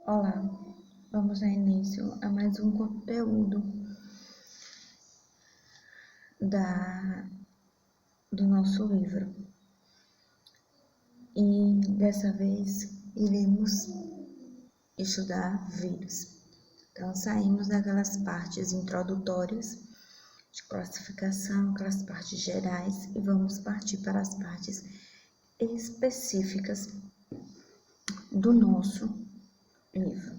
Olá, vamos dar início a mais um conteúdo do nosso livro. E dessa vez iremos estudar vírus. Então saímos daquelas partes introdutórias de classificação, aquelas partes gerais, e vamos partir para as partes específicas do nosso livro.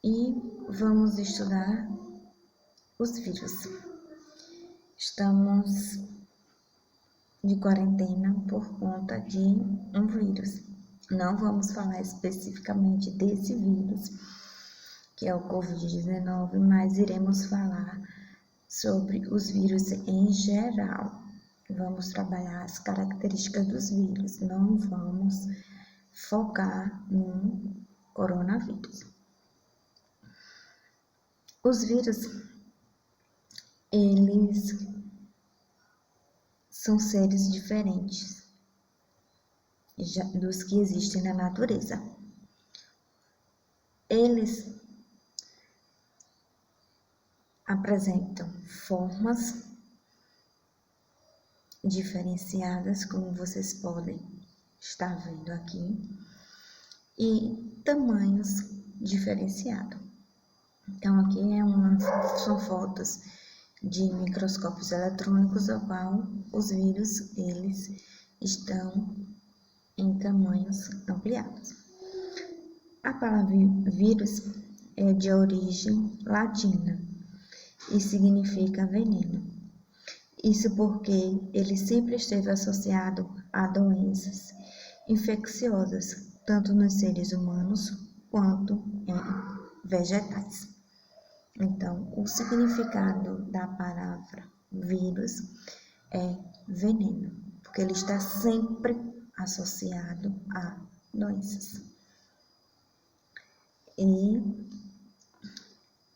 E vamos estudar os vírus. Estamos de quarentena por conta de um vírus. Não vamos falar especificamente desse vírus, que é o Covid-19, mas iremos falar sobre os vírus em geral. Vamos trabalhar as características dos vírus, não vamos focar no coronavírus. Os vírus, eles são seres diferentes dos que existem na natureza. Eles apresentam formas diferenciadas, como vocês podem estar vendo aqui, e tamanhos diferenciados. Então, aqui são fotos de microscópios eletrônicos, ao qual os vírus, eles estão em tamanhos ampliados. A palavra vírus é de origem latina e significa veneno. Isso porque ele sempre esteve associado a doenças infecciosas, tanto nos seres humanos quanto em vegetais. Então, o significado da palavra vírus é veneno, porque ele está sempre associado a doenças. E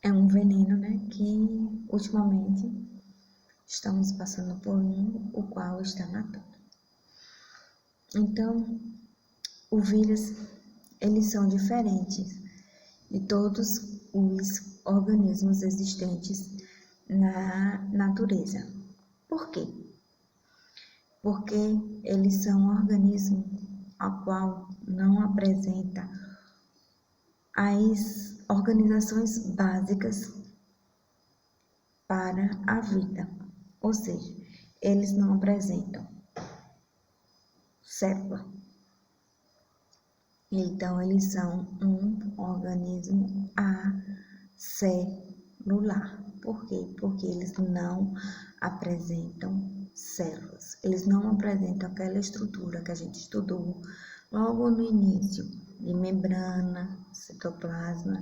é um veneno, que ultimamente estamos passando por o qual está matando. Então, os vírus, eles são diferentes de todos os organismos existentes na natureza. Por quê? Porque eles são um organismo ao qual não apresenta as organizações básicas para a vida, ou seja, eles não apresentam célula. Então, eles são um organismo acelular. Por quê? Porque eles não apresentam células. Eles não apresentam aquela estrutura que a gente estudou logo no início, de membrana, citoplasma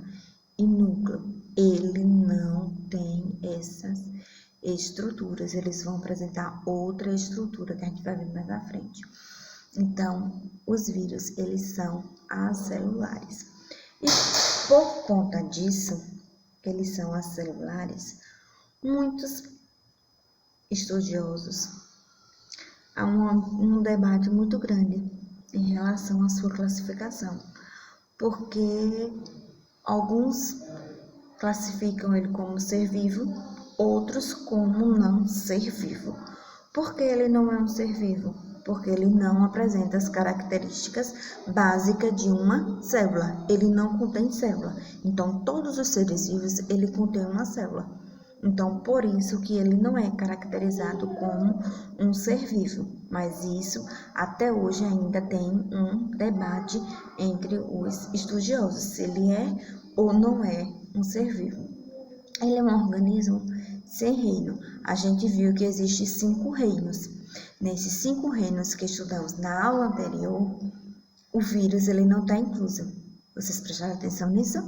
e núcleo. Ele não tem essas estruturas. Eles vão apresentar outra estrutura que a gente vai ver mais à frente. Então, os vírus, eles são acelulares. E por conta disso, que eles são acelulares, muitos estudiosos, há um debate muito grande em relação à sua classificação, porque alguns classificam ele como ser vivo, outros como não ser vivo. Por que ele não é um ser vivo? Porque ele não apresenta as características básicas de uma célula. Ele não contém célula. Então, todos os seres vivos, ele contém uma célula. Então, por isso que ele não é caracterizado como um ser vivo. Mas isso, até hoje, ainda tem um debate entre os estudiosos, se ele é ou não é um ser vivo. Ele é um organismo sem reino. A gente viu que existem 5 reinos. Nesses 5 reinos que estudamos na aula anterior, o vírus ele não está incluso. Vocês prestaram atenção nisso?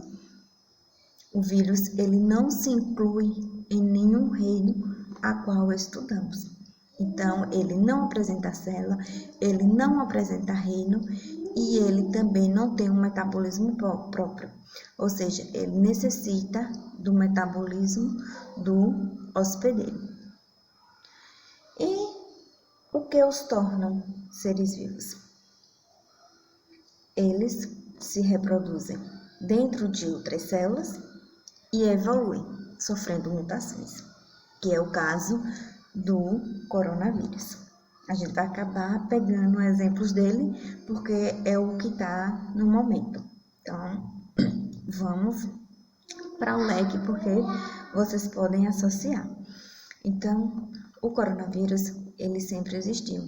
O vírus ele não se inclui em nenhum reino a qual estudamos. Então, ele não apresenta célula, ele não apresenta reino e ele também não tem um metabolismo próprio. Ou seja, ele necessita do metabolismo do hospedeiro. E o que os tornam seres vivos? Eles se reproduzem dentro de outras células e evoluem, sofrendo mutações, que é o caso do coronavírus. A gente vai acabar pegando exemplos dele, porque é o que está no momento. Então, vamos para o leque, porque vocês podem associar. Então, o coronavírus, ele sempre existiu.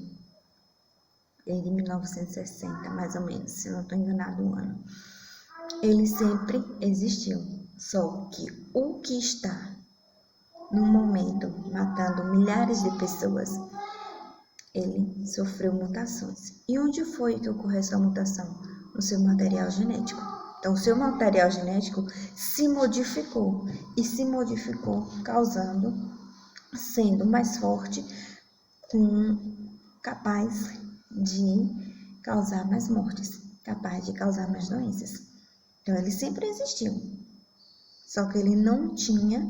Desde 1960, mais ou menos, se não estou enganado o ano. Ele sempre existiu. Só que o que está no momento matando milhares de pessoas, ele sofreu mutações. E onde foi que ocorreu essa mutação? No seu material genético. Então, o seu material genético se modificou causando, sendo mais forte, capaz de causar mais mortes, capaz de causar mais doenças. Então, ele sempre existiu, só que ele não tinha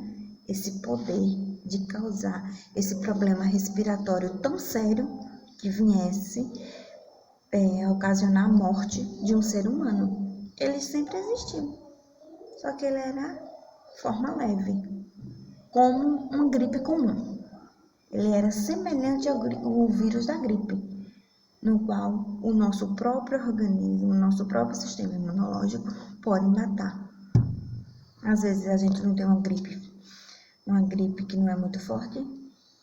esse poder de causar esse problema respiratório tão sério que viesse ocasionar a morte de um ser humano. Ele sempre existiu, só que ele era forma leve, como uma gripe comum. Ele era semelhante ao vírus da gripe, no qual o nosso próprio organismo, o nosso próprio sistema imunológico pode matar. Às vezes a gente não tem uma gripe que não é muito forte,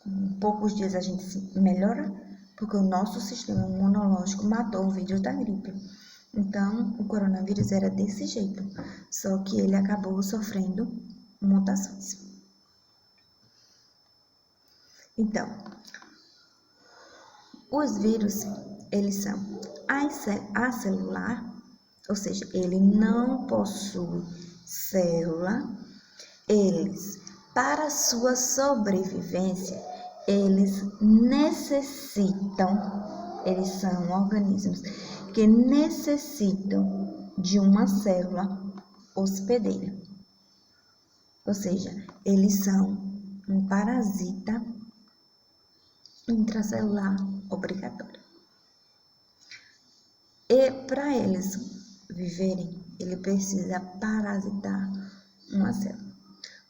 em poucos dias a gente melhora, porque o nosso sistema imunológico matou o vírus da gripe. Então, o coronavírus era desse jeito, só que ele acabou sofrendo mutações. Então, os vírus, eles são acelular, ou seja, ele não possui célula. Eles, para sua sobrevivência, eles são organismos que necessitam de uma célula hospedeira. Ou seja, eles são um parasita intracelular obrigatório. E para eles viverem, ele precisa parasitar uma célula.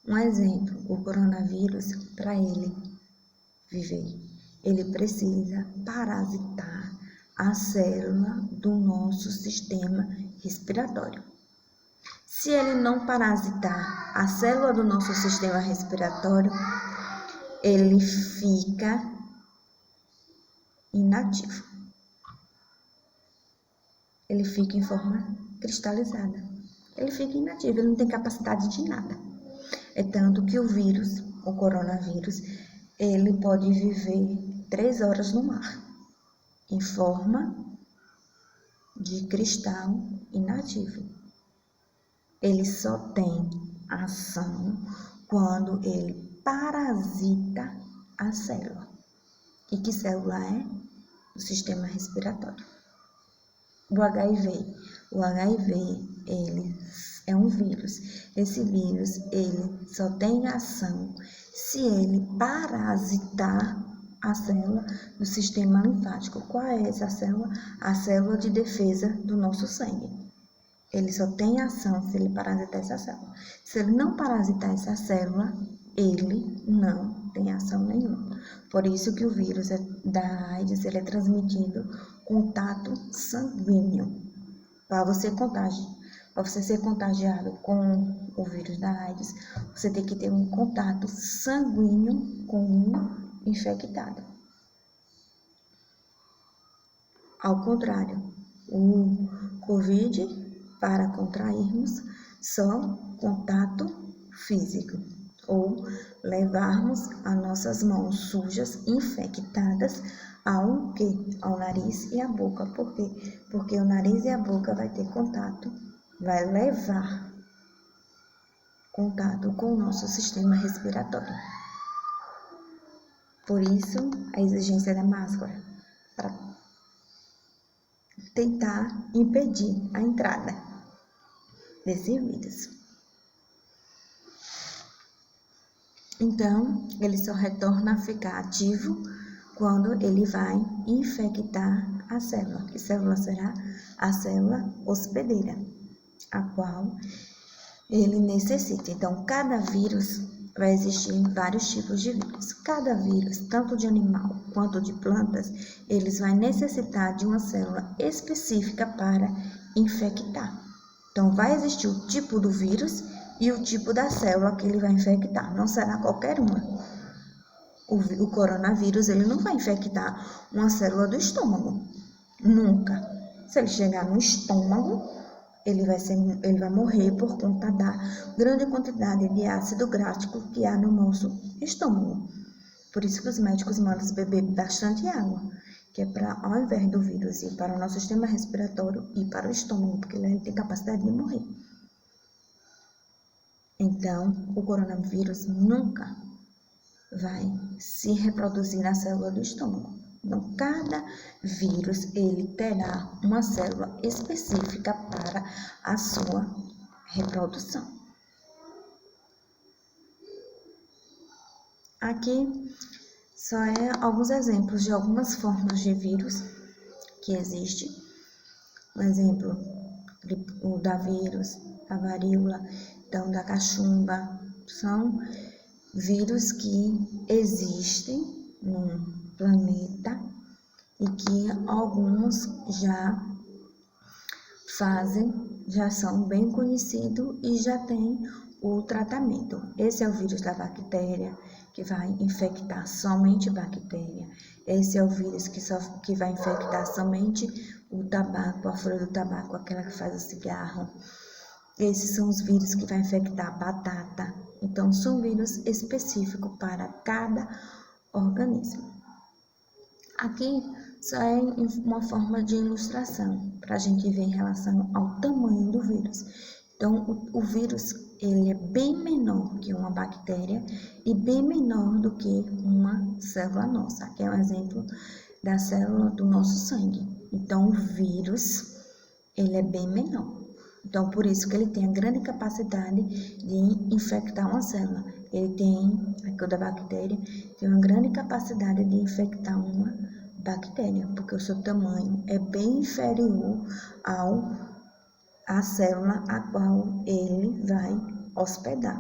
Um exemplo, o coronavírus, para ele viver, ele precisa parasitar a célula do nosso sistema respiratório. Se ele não parasitar a célula do nosso sistema respiratório, ele fica inativo. Ele fica em forma cristalizada. Ele fica inativo, ele não tem capacidade de nada. É tanto que o coronavírus, ele pode viver 3 horas no mar, em forma de cristal inativo. Ele só tem ação quando ele parasita a célula. E que célula é? O sistema respiratório. O HIV. O HIV, ele é um vírus. Esse vírus, ele só tem ação se ele parasitar a célula do sistema linfático. Qual é essa célula? A célula de defesa do nosso sangue. Ele só tem ação se ele parasitar essa célula. Se ele não parasitar essa célula, ele não tem ação nenhuma. Por isso que o vírus da AIDS, ele é transmitido contato sanguíneo. Para você ser contagiado com o vírus da AIDS, você tem que ter um contato sanguíneo com um infectado. Ao contrário, o Covid, para contrairmos, só contato físico, ou levarmos as nossas mãos sujas, infectadas, ao nariz e à boca. Por quê? Porque o nariz e a boca vai ter contato, vai levar contato com o nosso sistema respiratório. Por isso, a exigência da máscara, para tentar impedir a entrada desse vírus. Então, ele só retorna a ficar ativo quando ele vai infectar a célula. Que célula será? A célula hospedeira, a qual ele necessita. Então, cada vírus vai existir vários tipos de vírus. Cada vírus, tanto de animal quanto de plantas, eles vão necessitar de uma célula específica para infectar. Então, vai existir o tipo do vírus e o tipo da célula que ele vai infectar. Não será qualquer uma. O coronavírus, ele não vai infectar uma célula do estômago. Nunca. Se ele chegar no estômago, ele vai morrer por conta da grande quantidade de ácido gráfico que há no nosso estômago. Por isso que os médicos mandam beber bastante água, que é para, ao invés do vírus ir para o nosso sistema respiratório, ir para o estômago, porque lá ele tem capacidade de morrer. Então, o coronavírus nunca vai se reproduzir na célula do estômago. Então, cada vírus, ele terá uma célula específica para a sua reprodução. Aqui só alguns exemplos de algumas formas de vírus que existem. Um exemplo, o da vírus, a varíola, então da cachumba, são vírus que existem no planeta e que alguns já são bem conhecidos e já tem o tratamento. Esse é o vírus da bactéria, que vai infectar somente bactéria. Esse é o vírus que vai infectar somente o tabaco, a folha do tabaco, aquela que faz o cigarro. Esses são os vírus que vai infectar a batata. Então, são vírus específicos para cada organismo. Aqui só é uma forma de ilustração, para a gente ver em relação ao tamanho do vírus. Então, o vírus, ele é bem menor que uma bactéria e bem menor do que uma célula nossa. Aqui é um exemplo da célula do nosso sangue. Então, o vírus, ele é bem menor. Então, por isso que ele tem a grande capacidade de infectar uma célula. Ele tem, aqui o da bactéria, tem uma grande capacidade de infectar uma bactéria, porque o seu tamanho é bem inferior à célula a qual ele vai hospedar.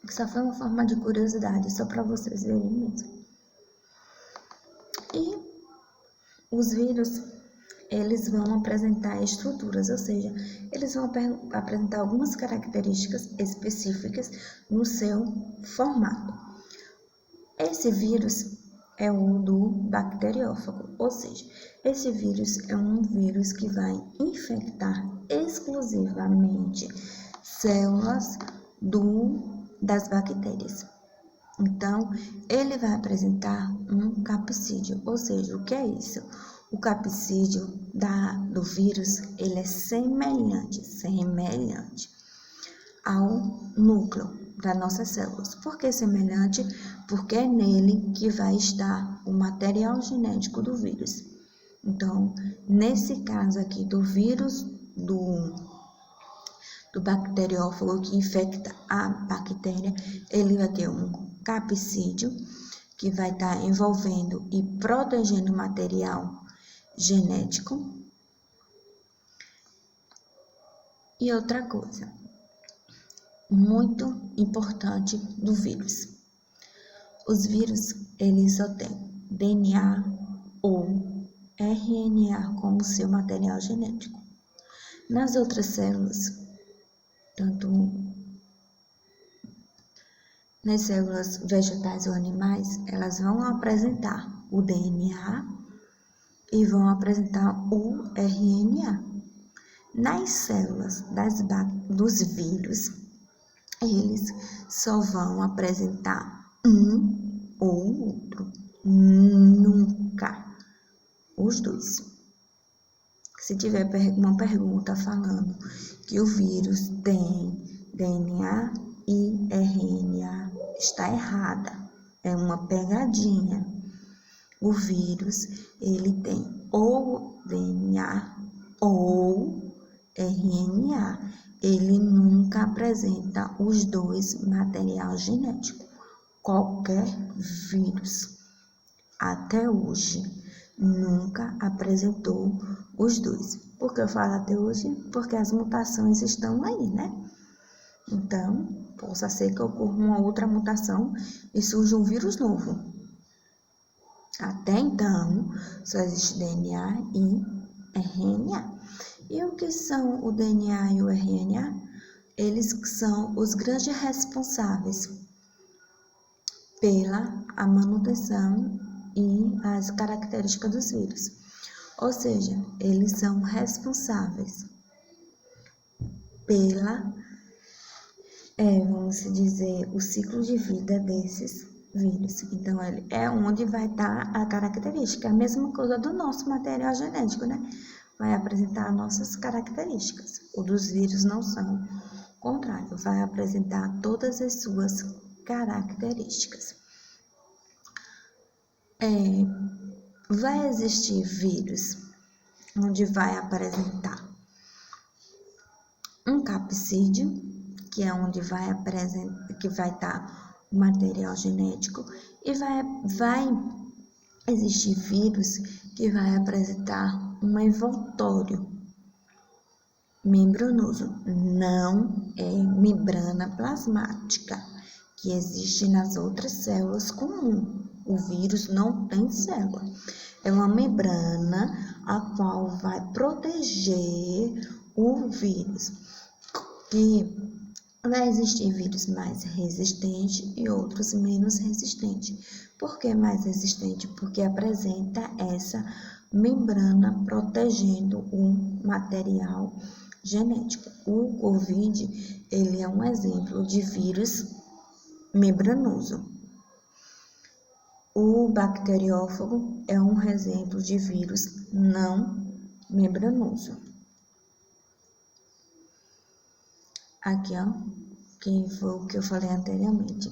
Isso foi uma forma de curiosidade, só para vocês verem mesmo. E os vírus, eles vão apresentar estruturas, ou seja, eles vão apresentar algumas características específicas no seu formato. Esse vírus é o do bacteriófago, ou seja, esse vírus é um vírus que vai infectar exclusivamente células das bactérias. Então, ele vai apresentar um capsídeo, ou seja, o que é isso? O capsídeo do vírus, ele é semelhante ao núcleo das nossas células. Por que semelhante? Porque é nele que vai estar o material genético do vírus. Então, nesse caso aqui do vírus do bacteriófago que infecta a bactéria, ele vai ter um capsídeo que vai estar envolvendo e protegendo o material genético. E outra coisa muito importante do vírus. Os vírus, eles só têm DNA ou RNA como seu material genético. Nas outras células, tanto nas células vegetais ou animais, elas vão apresentar o DNA e vão apresentar o RNA. Nas células dos vírus, eles só vão apresentar um ou outro, nunca os dois. Se tiver uma pergunta falando que o vírus tem DNA e RNA, está errada, é uma pegadinha. O vírus, ele tem ou DNA ou RNA, ele nunca apresenta os dois material genético. Qualquer vírus, até hoje, nunca apresentou os dois. Por que eu falo até hoje? Porque as mutações estão aí, né? Então, possa ser que ocorra uma outra mutação e surja um vírus novo. Até então, só existe DNA e RNA. E o que são o DNA e o RNA? Eles são os grandes responsáveis pela a manutenção e as características dos vírus. Ou seja, eles são responsáveis pela, vamos dizer, o ciclo de vida desses vírus. Então, ele é onde vai estar a característica. A mesma coisa do nosso material genético, né? Vai apresentar nossas características. O dos vírus não são. Ao contrário, vai apresentar todas as suas características. Vai existir vírus onde vai apresentar um capsídeo, que é onde vai estar o material genético, e vai existir vírus que vai apresentar um envoltório membranoso, não é membrana plasmática, que existe nas outras células comuns. O vírus não tem célula. É uma membrana a qual vai proteger o vírus. E vai existir vírus mais resistentes e outros menos resistentes. Por que mais resistente? Porque apresenta essa membrana protegendo o material genético. O COVID, ele é um exemplo de vírus membranoso. O bacteriófago é um exemplo de vírus não membranoso. Aqui, ó, que foi o que eu falei anteriormente.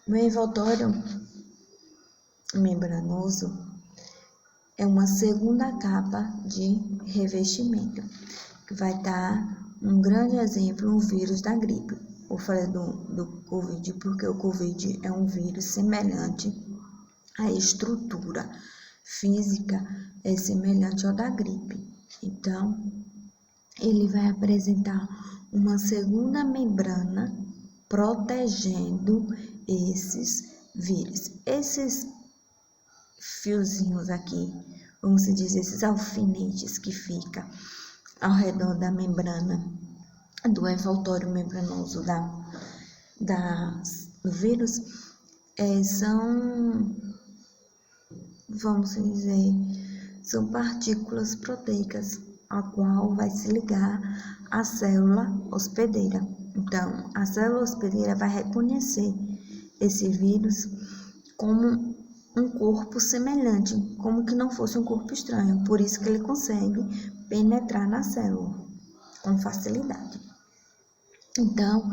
O envoltório membranoso é uma segunda capa de revestimento, que vai dar um grande exemplo no vírus da gripe. Eu falei do Covid porque o Covid é um vírus semelhante à estrutura física, é semelhante ao da gripe. Então, ele vai apresentar uma segunda membrana protegendo esses vírus. Esses fiozinhos aqui, vamos dizer, esses alfinetes que ficam ao redor da membrana do envoltório membranoso do vírus, são, vamos dizer, são partículas proteicas, a qual vai se ligar à célula hospedeira. Então, a célula hospedeira vai reconhecer esse vírus como um corpo semelhante, como que não fosse um corpo estranho. Por isso que ele consegue penetrar na célula com facilidade. Então,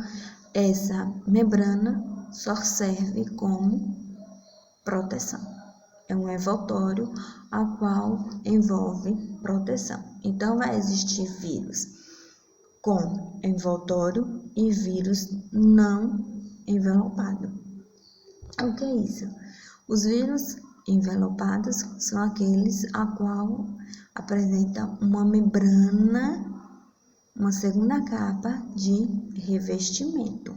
essa membrana só serve como proteção. É um envoltório a qual envolve proteção. Então, vai existir vírus com envoltório e vírus não envelopado. O que é isso? Os vírus envelopados são aqueles a qual apresentam uma membrana, uma segunda capa de revestimento.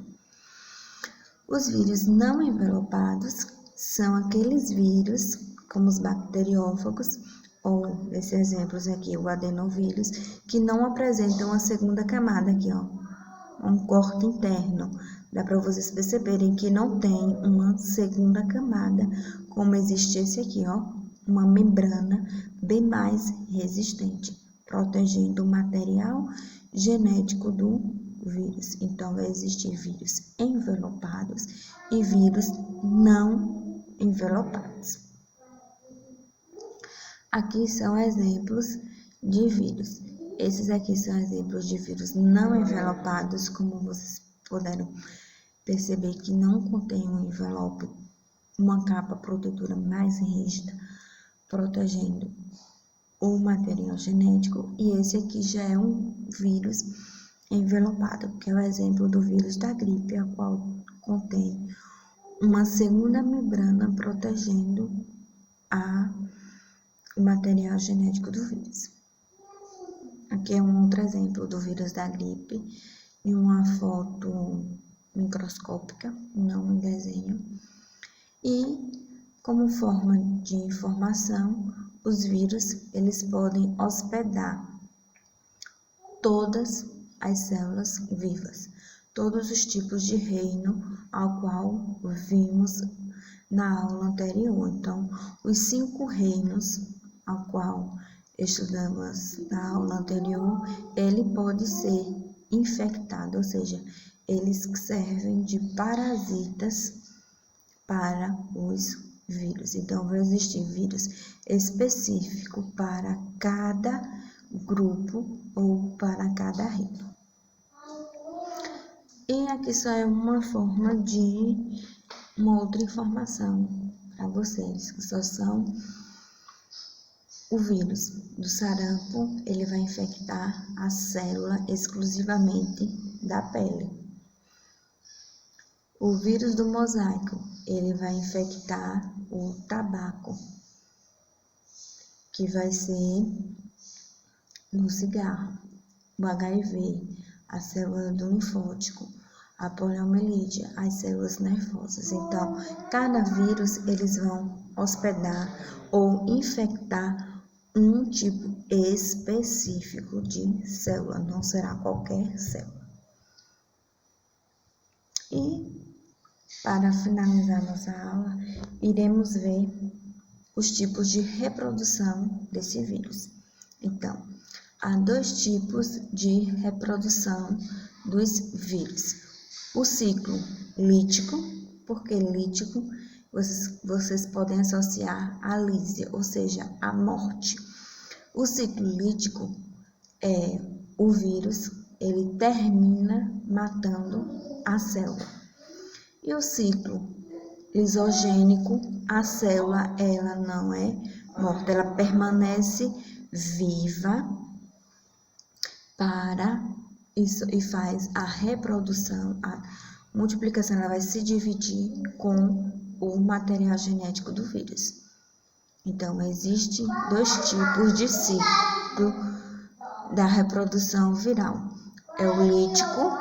Os vírus não envelopados são aqueles vírus, como os bacteriófagos, ou nesses exemplos aqui, o adenovírus, que não apresentam a segunda camada aqui, ó, um corte interno. Dá para vocês perceberem que não tem uma segunda camada, como existe esse aqui, ó, uma membrana bem mais resistente, protegendo o material genético do vírus. Então, vai existir vírus envelopados e vírus não envelopados. Aqui são exemplos de vírus. Esses aqui são exemplos de vírus não envelopados, como vocês puderam perceber que não contém um envelope, uma capa protetora mais rígida, protegendo o material genético. E esse aqui já é um vírus envelopado, que é o exemplo do vírus da gripe, a qual contém uma segunda membrana protegendo o material genético do vírus. Aqui é um outro exemplo do vírus da gripe, em uma foto microscópica, não em desenho. E, como forma de informação, os vírus, eles podem hospedar todas as células vivas, todos os tipos de reino ao qual vimos na aula anterior. Então, os 5 reinos ao qual estudamos na aula anterior, ele pode ser infectado, ou seja, eles servem de parasitas para os vírus. Então, vai existir vírus específico para cada grupo ou para cada reino. E aqui só é uma forma de uma outra informação para vocês, que só são o vírus do sarampo, ele vai infectar a célula exclusivamente da pele. O vírus do mosaico, ele vai infectar o tabaco, que vai ser no cigarro. O HIV, a célula do linfótico, a poliomielite, as células nervosas. Então, cada vírus, eles vão hospedar ou infectar um tipo específico de célula, não será qualquer célula. E, para finalizar nossa aula, iremos ver os tipos de reprodução desse vírus. Então, há 2 tipos de reprodução dos vírus. O ciclo lítico, porque lítico vocês podem associar a lísia, ou seja, a morte. O ciclo lítico é o vírus, ele termina matando a célula. E o ciclo lisogênico, a célula, ela não é morta, ela permanece viva para isso e faz a reprodução, a multiplicação, ela vai se dividir com o material genético do vírus. Então, existem 2 tipos de ciclo da reprodução viral. É o lítico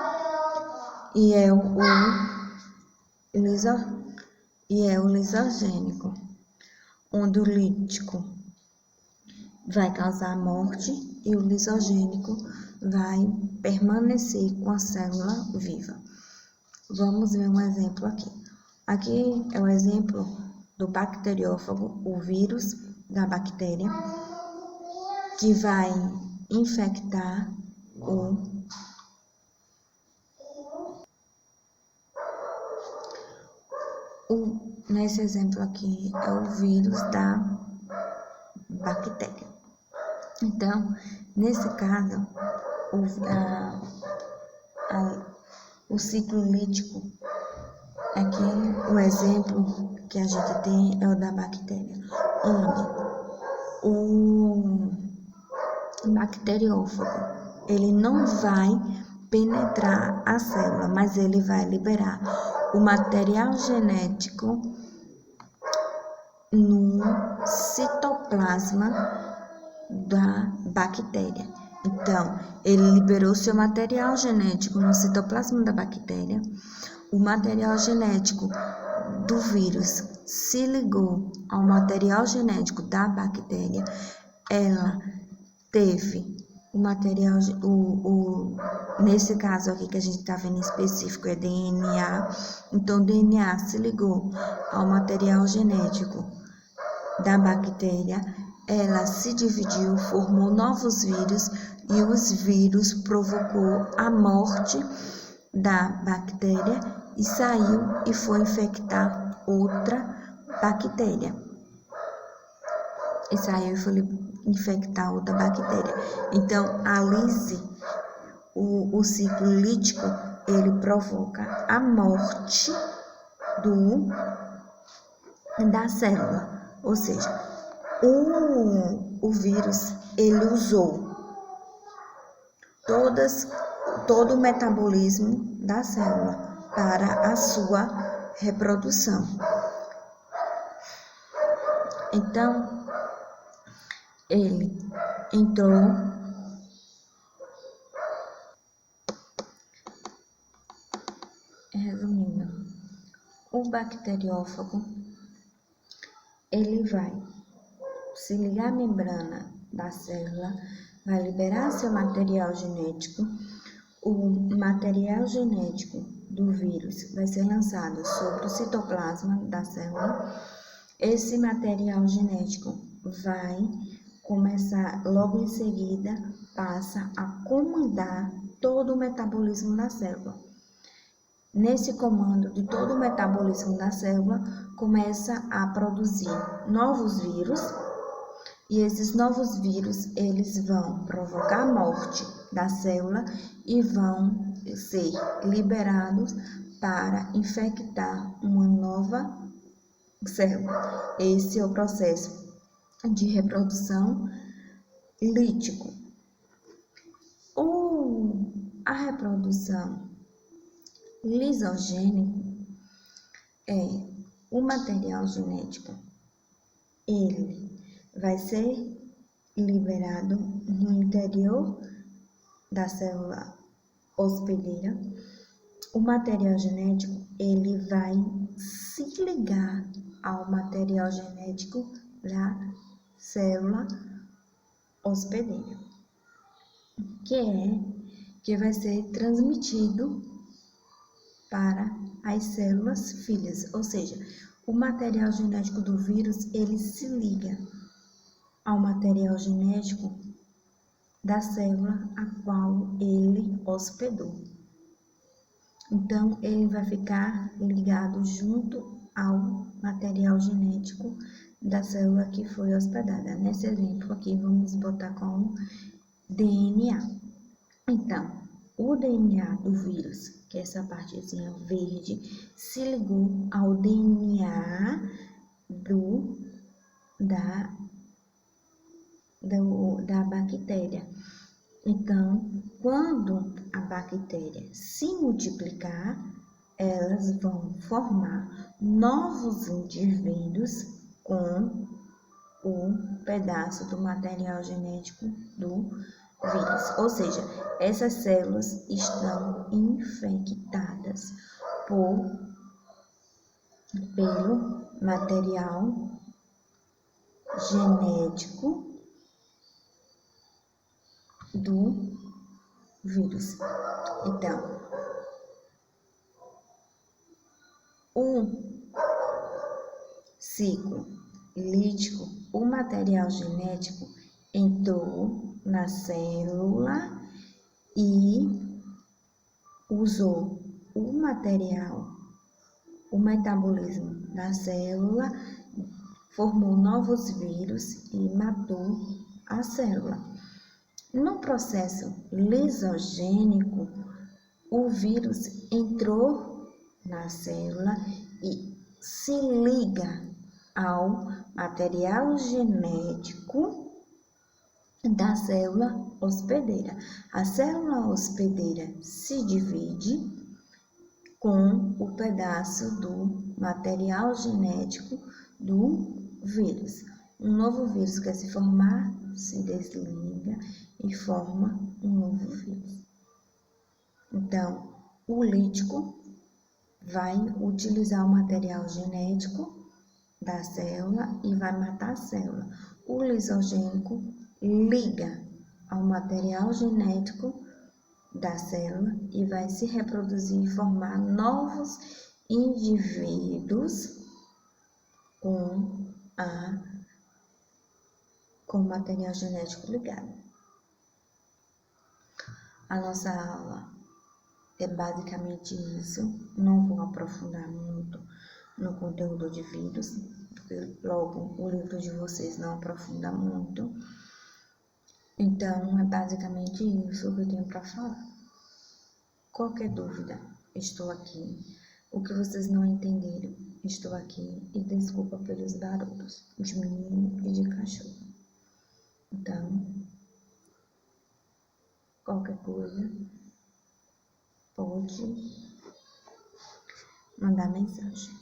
e é o lisogênico, onde o lítico vai causar morte e o lisogênico vai permanecer com a célula viva. Vamos ver um exemplo aqui. Aqui é o exemplo do bacteriófago, o vírus da bactéria, que vai infectar nesse exemplo aqui é o vírus da bactéria. Então, nesse caso, o ciclo lítico, aqui o exemplo que a gente tem é o da bactéria, onde o bacteriófago, ele não vai penetrar a célula, mas ele vai liberar o material genético no citoplasma da bactéria. Então, ele liberou seu material genético no citoplasma da bactéria. O material genético do vírus se ligou ao material genético da bactéria. Ela teve o material, nesse caso aqui que a gente está vendo em específico é DNA. Então, o DNA se ligou ao material genético da bactéria, ela se dividiu, formou novos vírus e os vírus provocou a morte da bactéria e saiu e foi infectar outra bactéria. Então, a lise, o ciclo lítico, ele provoca a morte da célula. Ou seja, o vírus, ele usou todo o metabolismo da célula para a sua reprodução. Então, ele entrou resumindo, o bacteriófago ele vai se ligar à membrana da célula, vai liberar seu material genético. O material genético do vírus vai ser lançado sobre o citoplasma da célula. Esse material genético vai começar, logo em seguida, passa a comandar todo o metabolismo da célula. Nesse comando de todo o metabolismo da célula, começa a produzir novos vírus, e esses novos vírus, eles vão provocar a morte da célula e vão ser liberados para infectar uma nova célula. Esse é o processo de reprodução lítico. A reprodução lisogênica é o material genético. Ele vai ser liberado no interior da célula hospedeira. O material genético, ele vai se ligar ao material genético da célula hospedeira, que vai ser transmitido para as células filhas, ou seja, o material genético do vírus, ele se liga ao material genético da célula a qual ele hospedou. Então, ele vai ficar ligado junto ao material genético da célula que foi hospedada. Nesse exemplo aqui, vamos botar como DNA. Então, o DNA do vírus, que é essa partezinha verde, se ligou ao DNA da bactéria. Então, quando a bactéria se multiplicar, elas vão formar novos indivíduos com o pedaço do material genético do vírus. Ou seja, essas células estão infectadas pelo material genético do vírus. Então, o ciclo lítico, o material genético entrou na célula e usou o metabolismo da célula, formou novos vírus e matou a célula. No processo lisogênico, o vírus entrou na célula e se liga ao material genético da célula hospedeira. A célula hospedeira se divide com o pedaço do material genético do vírus. Um novo vírus quer se formar, se desliga e forma um novo vírus. Então, o lítico vai utilizar o material genético da célula e vai matar a célula. O lisogênico liga ao material genético da célula e vai se reproduzir e formar novos indivíduos com o material genético ligado. A nossa aula é basicamente isso. Não vou aprofundar muito no conteúdo de vírus, porque logo o livro de vocês não aprofunda muito. Então, é basicamente isso que eu tenho para falar. Qualquer dúvida, estou aqui. O que vocês não entenderam, estou aqui. E desculpa pelos barulhos de menino e de cachorro. Então, qualquer coisa, pode mandar mensagem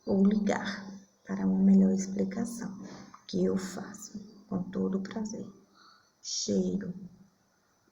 ou ligar para uma melhor explicação que eu faço. com todo prazer. Cheiro.